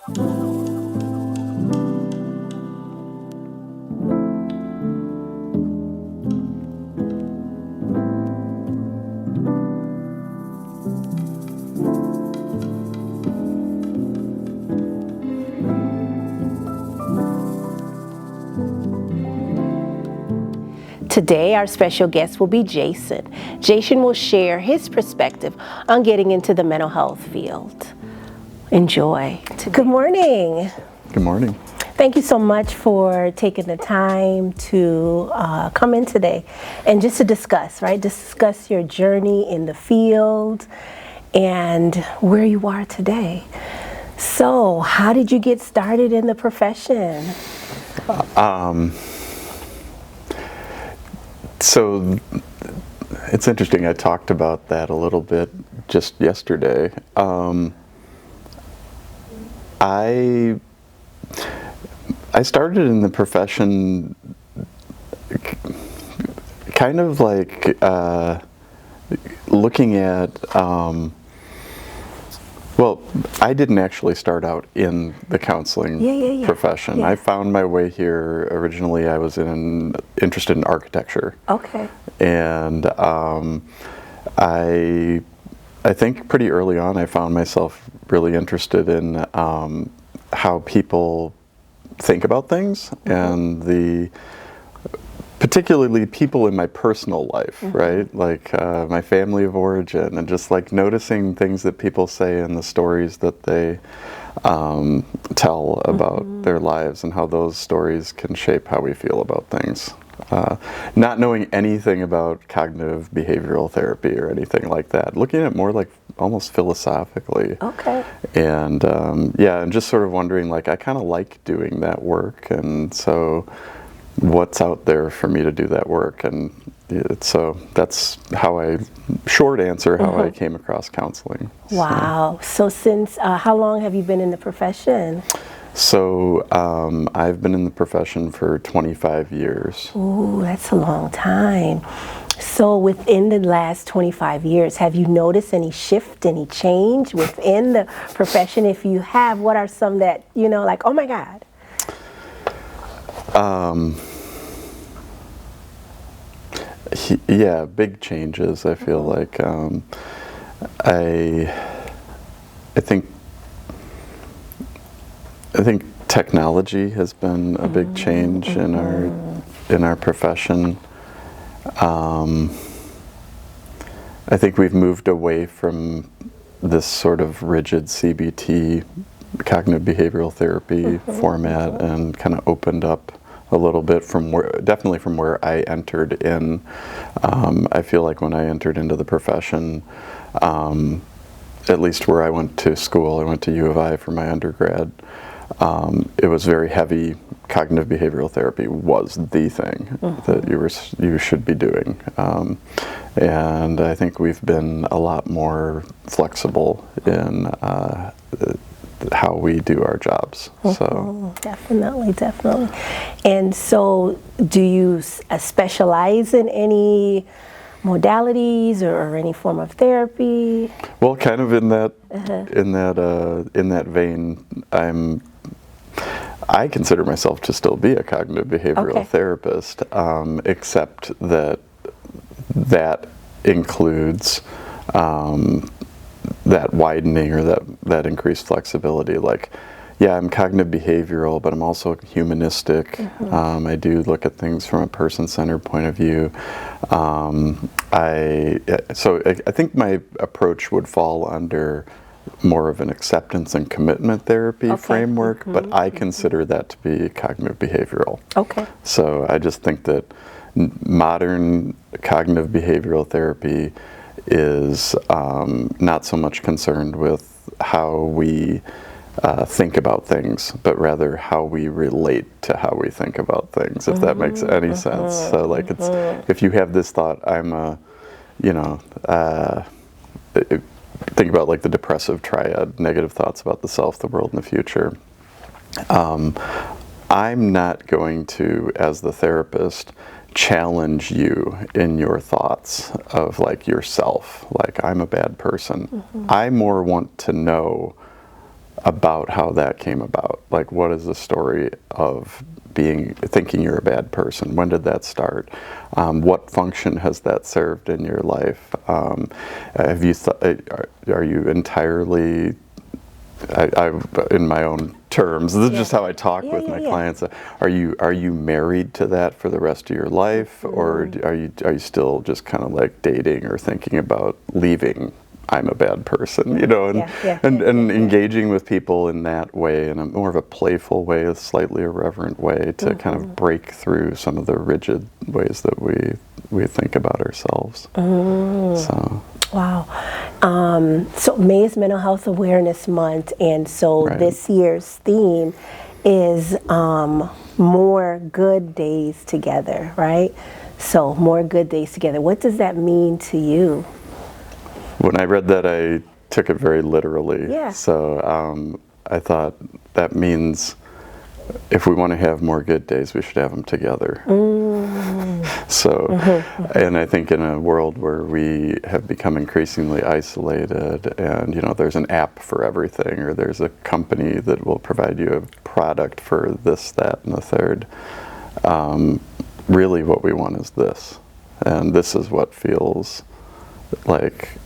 Today, our special guest will be Jason. Jason will share his perspective on getting into the mental health field. Enjoy. Good morning. Good morning. Thank you so much for taking the time to come in today and just to discuss, right? Discuss your journey in the field and where you are today. So, how did you get started in the profession? So it's interesting. I talked about that a little bit just yesterday. I started in the profession kind of like looking at, well, I didn't actually start out in the counseling profession. I found my way here. Originally, I was interested in architecture. Okay. And I think pretty early on, I found myself really interested in how people think about things, and particularly people in my personal life, right? Like my family of origin, and just like noticing things that people say and the stories that they tell about their lives, and how those stories can shape how we feel about things. Not knowing anything about cognitive behavioral therapy or anything like that, looking at it more like almost philosophically. Okay. And and just sort of wondering, like, I kind of like doing that work, and so what's out there for me to do that work? And so that's how short answer, how I came across counseling. Wow. So since, how long have you been in the profession? So I've been in the profession for 25 years. Ooh, that's a long time. So within the last 25 years, have you noticed any shift, any change within the profession? If you have, what are some that, like, oh my God? Yeah, big changes, I feel like. I think technology has been a big change in our profession. I think we've moved away from this sort of rigid CBT, cognitive behavioral therapy format, and kind of opened up a little bit definitely from where I entered in. I feel like when I entered into the profession, at least where I went to school, I went to U of I for my undergrad. It was very heavy. Cognitive behavioral therapy was the thing that you should be doing, and I think we've been a lot more flexible in how we do our jobs. So definitely. And so, do you specialize in any modalities or any form of therapy? Well, kind of in that vein, I consider myself to still be a cognitive behavioral therapist, except that includes that widening or that increased flexibility. Like, yeah, I'm cognitive behavioral, but I'm also humanistic. I do look at things from a person-centered point of view. I think my approach would fall under more of an acceptance and commitment therapy framework, but I consider that to be cognitive behavioral. Okay. So I just think that modern cognitive behavioral therapy is not so much concerned with how we think about things, but rather how we relate to how we think about things, if that makes any sense. So like, it's, if you have this thought, think about like the depressive triad, negative thoughts about the self, the world, and the future. I'm not going to, as the therapist, challenge you in your thoughts of like, yourself, like, I'm a bad person. I more want to know about how that came about. Like, what is the story of thinking you're a bad person? When did that start? What function has that served in your life? Have you are you entirely, in my own terms, this is just how I talk with my clients. Are you married to that for the rest of your life, or are you still just kind of like dating or thinking about leaving? I'm a bad person, you know, and engaging with people in that way, in a more of a playful way, a slightly irreverent way, to kind of break through some of the rigid ways that we think about ourselves. So. Wow. So May is Mental Health Awareness Month, and so this year's theme is more good days together, right? So more good days together. What does that mean to you? When I read that, I took it very literally. Yeah. So I thought that means if we want to have more good days, we should have them together. So, and I think in a world where we have become increasingly isolated, and you know, there's an app for everything, or there's a company that will provide you a product for this, that, and the third. Really, what we want is this, and this is what feels like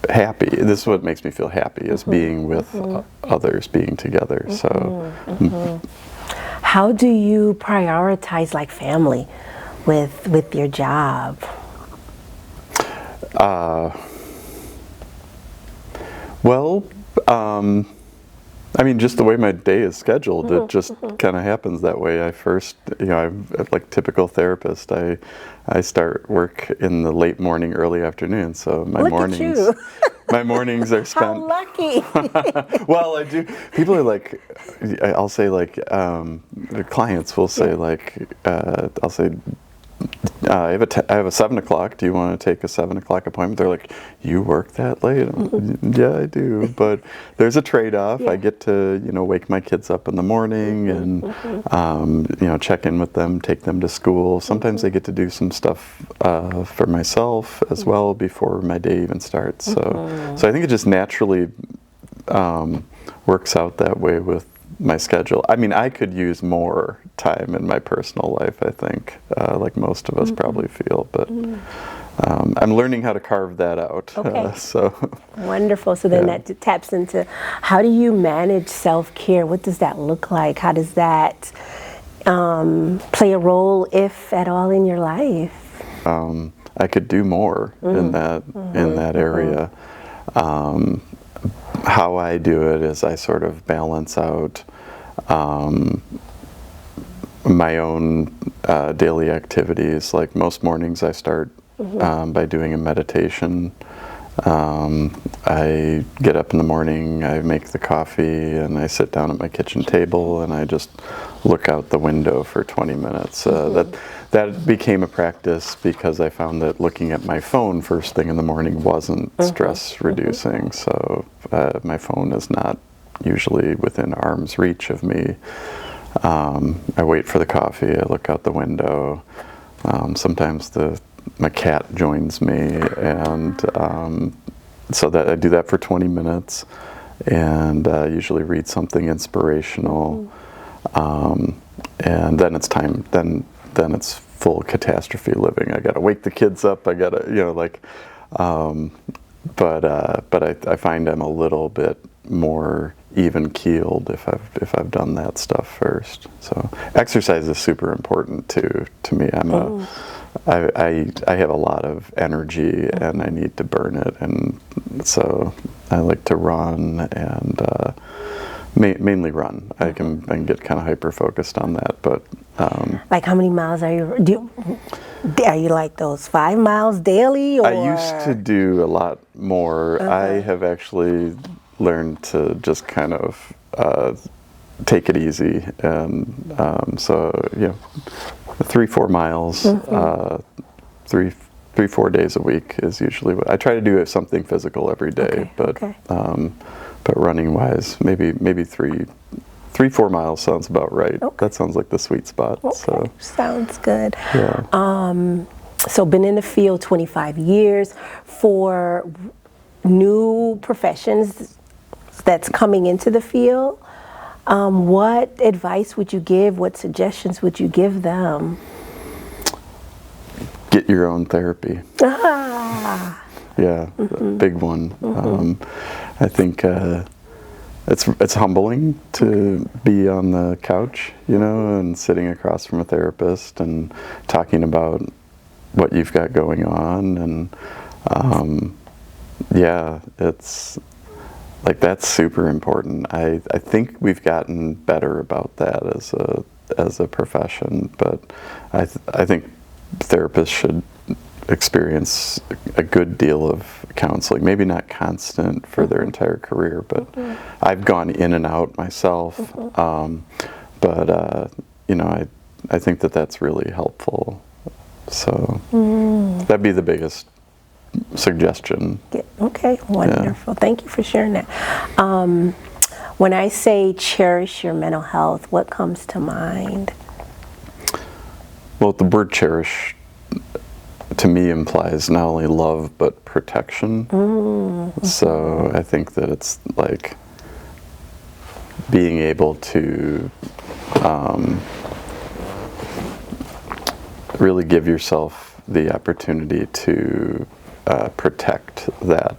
happy. This is what makes me feel happy, is being with others, being together. So. How do you prioritize like family with your job? Well, I mean, just the way my day is scheduled, it just kind of happens that way. I first, you know, I'm like typical therapist. I start work in the late morning, early afternoon. So my mornings are spent. How lucky! Well, I do. People are like, I'll say like, the clients will say like, I'll say, I have a 7 o'clock. Do you want to take a 7 o'clock appointment? They're like, you work that late? Yeah, I do. But there's a trade-off. I get to, you know, wake my kids up in the morning and, you know, check in with them, take them to school. Sometimes I get to do some stuff for myself as well before my day even starts. So I think it just naturally works out that way with my schedule. I mean, I could use more time in my personal life, I think, like most of us probably feel, but I'm learning how to carve that out. So wonderful. So then that taps into, how do you manage self-care? What does that look like? How does that play a role, if at all, in your life? I could do more in that area. How I do it is I sort of balance out my own daily activities. Like most mornings I start by doing a meditation. I get up in the morning, I make the coffee, and I sit down at my kitchen table and I just look out the window for 20 minutes. That became a practice because I found that looking at my phone first thing in the morning wasn't stress reducing. So my phone is not usually within arm's reach of me. I wait for the coffee, I look out the window. Sometimes my cat joins me, and so that I do that for 20 minutes, and usually read something inspirational, and then it's time. Then it's full catastrophe living. I gotta wake the kids up. I gotta, you know, like, but I find I'm a little bit more even keeled if I've done that stuff first. So exercise is super important to me. I have a lot of energy and I need to burn it, and so I like to run and mainly run. I can get kind of hyper focused on that, but like how many miles are you like those 5 miles daily, or? I used to do a lot more. I have actually learned to just kind of take it easy, and so, you know, 3-4 miles, 3-4 days a week is usually what I try to do. Something physical every day, but running wise, maybe 3-4 miles sounds about right. That sounds like the sweet spot. So sounds good. Yeah. So been in the field 25 years. For new professions, that's coming into the field, what advice would you give? What suggestions would you give them? Get your own therapy. Ah. Yeah, big one. I think it's humbling to be on the couch, and sitting across from a therapist and talking about what you've got going on, and yeah, it's like that's super important. I think we've gotten better about that as a profession, but I think therapists should experience a good deal of counseling, maybe not constant for their entire career, but I've gone in and out myself, but I think that's really helpful, so that'd be the biggest suggestion. Okay, wonderful. Thank you for sharing that. When I say cherish your mental health, what comes to mind? Well, the word cherish to me implies not only love but protection. So I think that it's like being able to really give yourself the opportunity to protect that,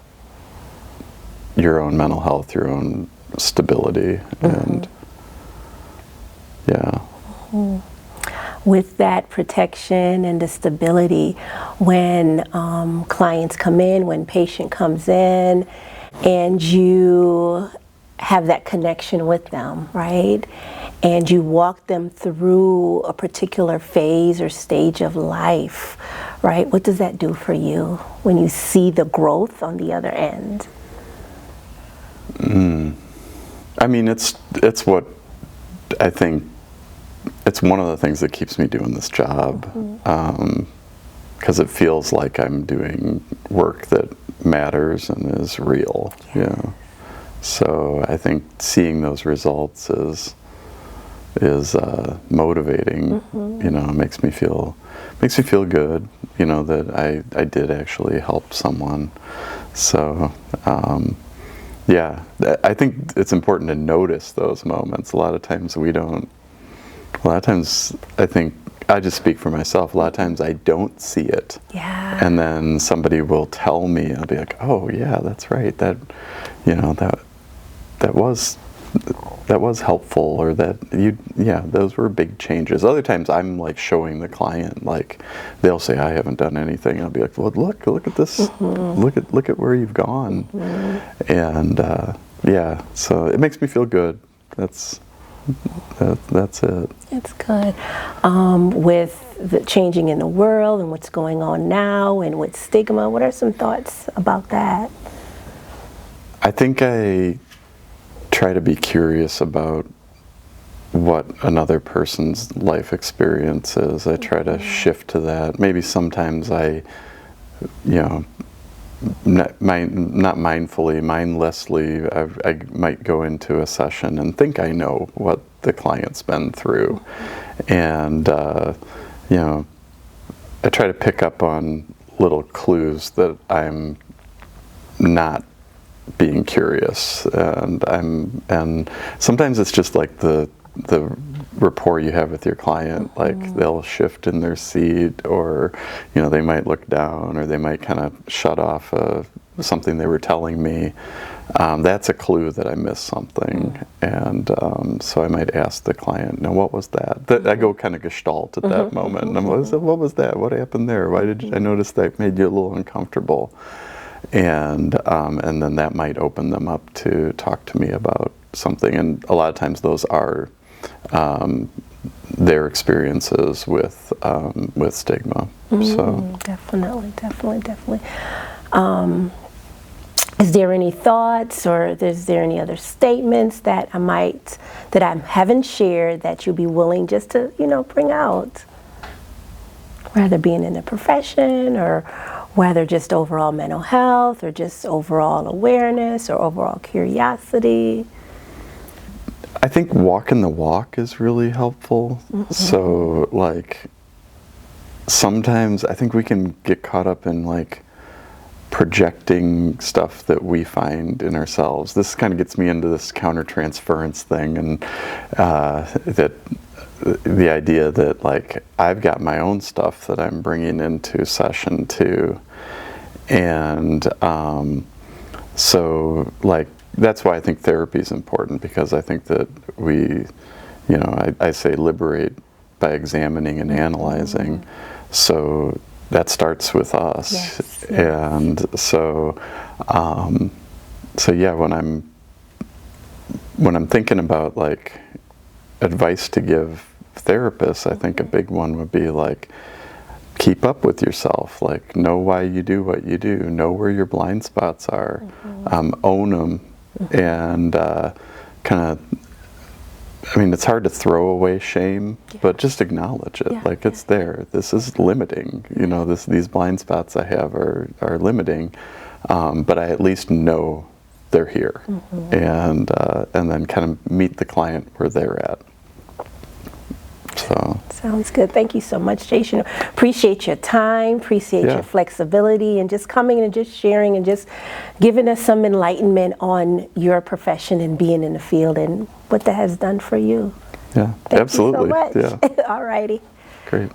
your own mental health, your own stability, and yeah. With that protection and the stability, when clients come in, when patient comes in, and you have that connection with them, right? And you walk them through a particular phase or stage of life, right? What does that do for you when you see the growth on the other end? I mean, it's what I think. It's one of the things that keeps me doing this job, because it feels like I'm doing work that matters and is real. Yeah. So I think seeing those results is motivating. Makes me feel good. That I did actually help someone. So yeah, I think it's important to notice those moments. A lot of times we don't. A lot of times, I think, I just speak for myself, a lot of times I don't see it. Yeah. And then somebody will tell me, I'll be like, oh yeah, that's right, that was helpful, or those were big changes. Other times I'm like showing the client, like they'll say I haven't done anything. I'll be like, well, look at this, look at where you've gone. And yeah, so it makes me feel good. That's it. It's good. With the changing in the world and what's going on now and with stigma, what are some thoughts about that? I think I try to be curious about what another person's life experience is. I try to shift to that. Maybe sometimes I, not mindfully, mindlessly, I might go into a session and think I know what the client's been through, and I try to pick up on little clues that I'm not being curious, and sometimes it's just like the rapport you have with your client, like they'll shift in their seat, or they might look down, or they might kind of shut off something they were telling me. That's a clue that I missed something, and so I might ask the client, "Now, what was that?" I go kind of gestalt at that moment, and I'm like, "What was that? What happened there? Why did I notice that made you a little uncomfortable?" And then that might open them up to talk to me about something, and a lot of times those are their experiences with stigma. So Definitely. Is there any thoughts, or is there any other statements that I haven't shared that you'd be willing just to bring out, whether being in the profession, or whether just overall mental health, or just overall awareness, or overall curiosity? I think walking the walk is really helpful. So like sometimes I think we can get caught up in like projecting stuff that we find in ourselves. This kind of gets me into this countertransference thing, and that the idea that like I've got my own stuff that I'm bringing into session too, and so like that's why I think therapy is important, because I think that we, you know, I say liberate by examining and analyzing. So that starts with us. Yes, and so so yeah, when I'm thinking about like advice to give therapists, I think a big one would be like, keep up with yourself, like know why you do what you do, know where your blind spots are, own them, and kind of, I mean, it's hard to throw away shame, but just acknowledge it. Like it's there. This is limiting. You know, these blind spots I have are limiting, but I at least know they're here, and then kind of meet the client where they're at. So. Sounds good. Thank you so much, Jason. Appreciate your time, appreciate your flexibility, and just coming and just sharing and just giving us some enlightenment on your profession and being in the field and what that has done for you. Yeah, Thank absolutely. you so much. Yeah. All righty. Great.